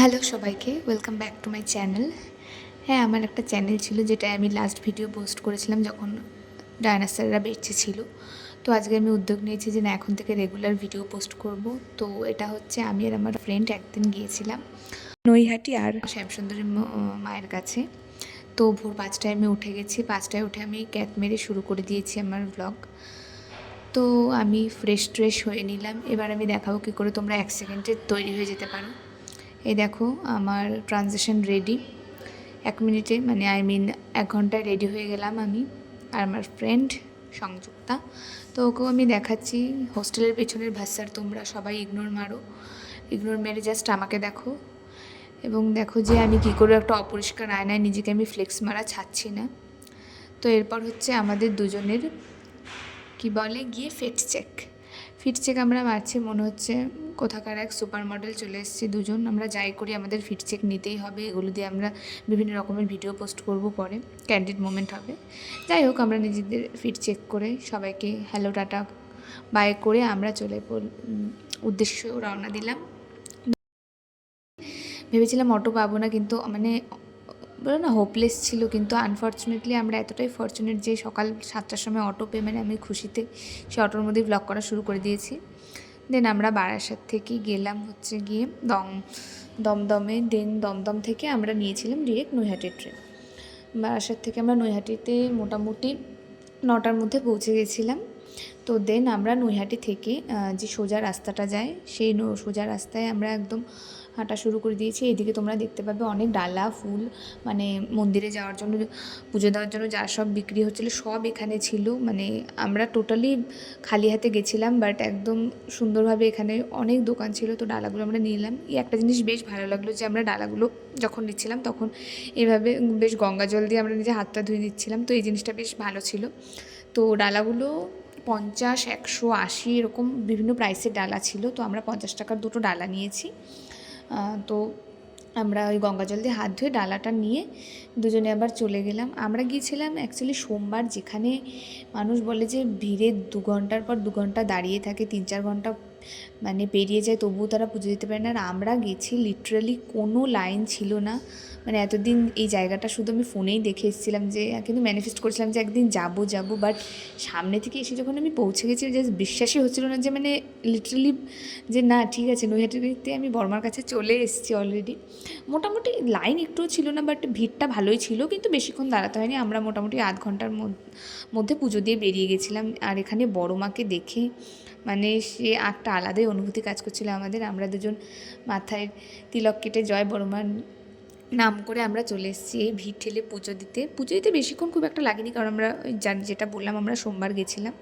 Hello সবাইকে, welcome back to my channel. হ্যাঁ, আমার একটা চ্যানেল ছিল যেটায় আমি লাস্ট ভিডিও পোস্ট করেছিলাম যখন ডায়নোসররা বেঁচে ছিল। তো আজকে আমি উদ্যোগ নিয়েছি যে না, এখন থেকে রেগুলার ভিডিও পোস্ট করব। তো এটা হচ্ছে আমি আর আমার ফ্রেন্ড একদিন গিয়েছিলাম নৈহাটি আর শ্যামসুন্দরী মায়ের কাছে। তো ভোর 5টায় আমি উঠে গেছি। 5টায় উঠে আমি ক্যাট মেরে শুরু করে দিয়েছি আমার ব্লগ। তো আমি ফ্রেশ হয়ে নিলাম। এবার আমি দেখাবো কী করে তোমরা 1 সেকেন্ডে তৈরি হয়ে যেতে পারো। এই দেখো, আমার ট্রানজিশন রেডি। 1 মিনিটে, মানে 1 ঘন্টায় রেডি হয়ে গেলাম আমি আর আমার ফ্রেন্ড সংযুক্তা। তো ওকেও আমি দেখাচ্ছি। হোস্টেলের পেছনের ভাষার তোমরা সবাই ইগনোর মারো, ইগনোর মেরে জাস্ট আমাকে দেখো এবং দেখো যে আমি কী করে একটা অপরিষ্কার আয়নায় নিজেকে আমি ফ্লেক্স মারা ছাড়ছি না। তো এরপর হচ্ছে আমাদের দুজনের কি বলে গিয়ে ফিট চেক আমরা মারছি। মনে হচ্ছে কোথাকার এক সুপার মডেল চলে এসেছি দুজন। আমরা যাই করি আমাদের ফিট চেক নিতেই হবে। এগুলো দিয়ে আমরা বিভিন্ন রকমের ভিডিও পোস্ট করব, পরে ক্যান্ডিড মোমেন্ট হবে। যাই হোক, আমরা নিজেদের ফিট চেক করে সবাইকে হ্যালো টাটা বাই করে আমরা উদ্দেশ্য রওনা দিলাম। ভেবেছিলাম অটো পাবো না, কিন্তু মানে বলো না হোপলেস ছিল, কিন্তু আনফর্চুনেটলি আমরা এতটাই ফর্চুনেট যে সকাল 7টার সময় অটো পেয়ে মানে আমি খুশিতে সে অটোর মধ্যেই ব্লগ করা শুরু করে দিয়েছি। দেন আমরা বারাসাত থেকে গেলাম হচ্ছে গিয়ে দমদমে। দেন দমদম থেকে আমরা নিয়েছিলাম ডিরেক্ট নৈহাটির ট্রেন। বারাসাত থেকে আমরা নৈহাটিতে মোটামুটি 9টার মধ্যে পৌঁছে গেছিলাম। তো দেন আমরা নৈহাটি থেকে যে সোজা রাস্তাটা যায় সেই সোজা রাস্তায় আমরা একদম হাঁটা শুরু করে দিয়েছি। এদিকে তোমরা দেখতে পাবে অনেক ডালা ফুল, মানে মন্দিরে যাওয়ার জন্য, পুজো দেওয়ার জন্য যা সব বিক্রি হচ্ছিলো সব এখানে ছিল। মানে আমরা টোটালি খালি হাতে গেছিলাম, বাট একদম সুন্দরভাবে এখানে অনেক দোকান ছিল। তো ডালাগুলো আমরা নিলাম। একটা জিনিস বেশ ভালো লাগলো যে আমরা ডালাগুলো যখন নিচ্ছিলাম তখন এভাবে বেশ গঙ্গা জল দিয়ে আমরা নিজে হাতটা ধুয়ে নিচ্ছিলাম। তো এই জিনিসটা বেশ ভালো ছিল। তো ডালাগুলো 50, 180 এরকম বিভিন্ন প্রাইসের ডালা ছিল। তো আমরা 50 টাকার দুটো ডালা নিয়েছি। তো আমরা ওই গঙ্গা জল দিয়ে হাত ধুয়ে ডালাটা নিয়ে দুজনে আবার চলে গেলাম। আমরা গিয়েছিলাম অ্যাকচুয়ালি সোমবার, যেখানে মানুষ বলে যে ভিড়ে 2 ঘন্টার পর 2 ঘন্টা দাঁড়িয়ে থাকে, 3-4 ঘন্টা মানে পেরিয়ে যায় তবুও তারা পুজো দিতে পারে না। আর আমরা গেছি লিটারালি কোনো লাইন ছিল না। মানে এতদিন এই জায়গাটা শুধু আমি ফোনেই দেখে এসেছিলাম, যে কিন্তু ম্যানিফেস্ট করেছিলাম যে একদিন যাবো, বাট সামনে থেকে এসে যখন আমি পৌঁছে গেছি জাস্ট বিশ্বাসই হচ্ছিল না যে মানে লিটারালি যে না ঠিক আছে, নৈহাটিতে আমি বর্মার কাছে চলে এসেছি অলরেডি। মোটামুটি লাইন একটুও ছিল না, বাট ভিড়টা ভালোই ছিল, কিন্তু বেশিক্ষণ দাঁড়াতে হয়নি। আমরা মোটামুটি আধ ঘন্টার মধ্যে পুজো দিয়ে বেরিয়ে গেছিলাম। আর এখানে বড় মাকে দেখে মানে সে একটা আলাদাই অনুভূতি কাজ করছিল আমাদের। আমরা দুজন মাথায় তিলক কেটে জয় বড়মার নাম করে আমরা চলে এসেছি এই ভিড় ঠেলে পুজো দিতে বেশিক্ষণ খুব একটা লাগেনি, কারণ আমরা যেটা বললাম আমরা সোমবার গেছিলাম।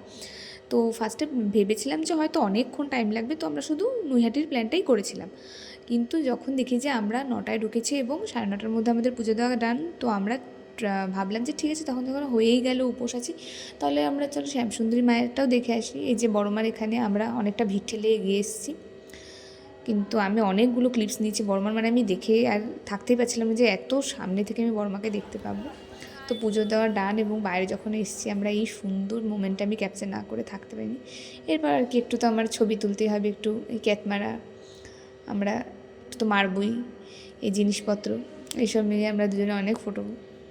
তো ফার্স্টে ভেবেছিলাম যে হয়তো অনেকক্ষণ টাইম লাগবে, তো আমরা শুধু নৈহাটির প্ল্যানটাই করেছিলাম। কিন্তু যখন দেখি যে আমরা 9টায় ঢুকেছি এবং 9:30টার মধ্যে আমাদের পুজো দেওয়া ডান, তো আমরা ভাবলাম যে ঠিক আছে, তখন যখন হয়েই গেল, উপোস আছি, তাহলে আমরা চলো শ্যামসুন্দরী মায়েরটাও দেখে আসি। এই যে বড়মার এখানে আমরা অনেকটা ভিড় ঠেলে এগিয়ে এসেছি, কিন্তু আমি অনেকগুলো ক্লিপস নিয়েছি বড়মার, মানে আমি দেখে আর থাকতেই পারছিলাম যে এত সামনে থেকে আমি বড়মাকে দেখতে পাবো। তো পুজো দেওয়া ডান এবং বাইরে যখন এসেছি আমরা, এই সুন্দর মোমেন্টটা আমি ক্যাপচার না করে থাকতে পারিনি। এরপর আর কি একটু তো আমার ছবি তুলতেই হবে, একটু এই ক্যাটমারা আমরা একটু তো মারবই, এই জিনিসপত্র এইসব মিলিয়ে আমরা দুজনে অনেক ফটো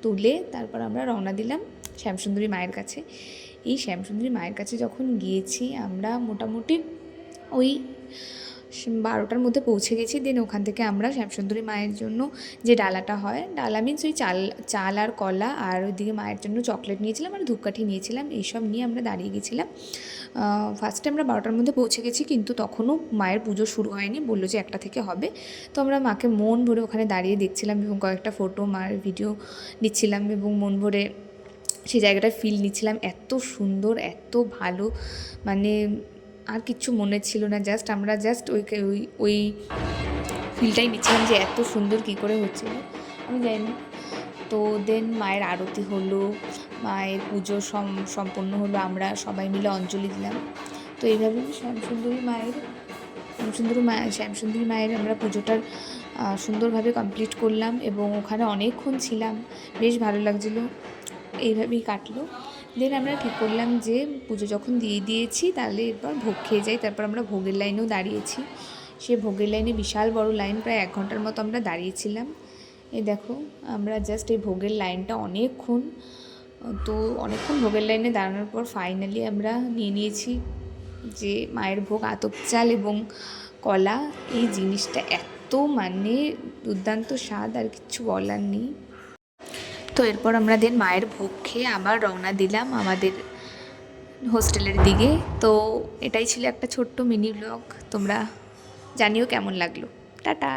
তুলে তারপর আমরা রওনা দিলাম শ্যামসুন্দরী মায়ের কাছে। এই শ্যামসুন্দরী মায়ের কাছে যখন গিয়েছি আমরা মোটামুটি ওই 12টার মধ্যে পৌঁছে গেছি। দেন ওখান থেকে আমরা শ্যামসুন্দরী মায়ের জন্য যে ডালাটা হয়, ডালা মিন্স ওই চাল আর কলা, আর ওইদিকে মায়ের জন্য চকলেট নিয়েছিলাম আর ধূপকাঠি নিয়েছিলাম। এইসব নিয়ে আমরা দাঁড়িয়ে গেছিলাম। ফার্স্টে আমরা 12টার মধ্যে পৌঁছে গেছি, কিন্তু তখনও মায়ের পুজো শুরু হয়নি, বললো যে 1টা থেকে হবে। তো আমরা মাকে মন ভরে ওখানে দাঁড়িয়ে দেখছিলাম এবং কয়েকটা ফটো মায়ের ভিডিও নিচ্ছিলাম এবং মন ভরে সেই জায়গাটায় ফিল নিচ্ছিলাম। এত সুন্দর, এত ভালো, মানে আর কিচ্ছু মনে ছিল না, আমরা ওই ফিলটাই নিচ্ছিলাম যে এত সুন্দর কী করে হচ্ছিল আমি জানি না। তো দেন মায়ের আরতি হলো, মায়ের পুজো সম্পন্ন হলো, আমরা সবাই মিলে অঞ্জলি দিলাম। তো এইভাবে শ্যামসুন্দরী মায়ের আমরা পুজোটার সুন্দরভাবে কমপ্লিট করলাম এবং ওখানে অনেকক্ষণ ছিলাম, বেশ ভালো লাগছিলো। এইভাবেই কাটলো। দেন আমরা ঠিক করলাম যে পুজো যখন দিয়ে দিয়েছি তাহলে এরপর ভোগ খেয়ে যাই। তারপর আমরা ভোগের লাইনেও দাঁড়িয়েছি সে ভোগের লাইনে বিশাল বড় লাইন, প্রায় 1 ঘন্টার মতো আমরা দাঁড়িয়েছিলাম। এই দেখো আমরা জাস্ট এই ভোগের লাইনটা অনেকক্ষণ ভোগের লাইনে দাঁড়ানোর পর ফাইনালি আমরা নিয়ে নিয়েছি যে মায়ের ভোগ আতপ চাল এবং কলা। এই জিনিসটা এত মানে দুর্দান্ত স্বাদ, আর কিচ্ছু বলার নেই। তো এরপর আমরা মায়ের ভোগ খেয়ে আবার রওনা দিলাম আমাদের হোস্টেলের দিকে। তো এটাই ছিল একটা ছোট্ট মিনি ব্লগ, তোমরা জানিও কেমন লাগলো। টাটা।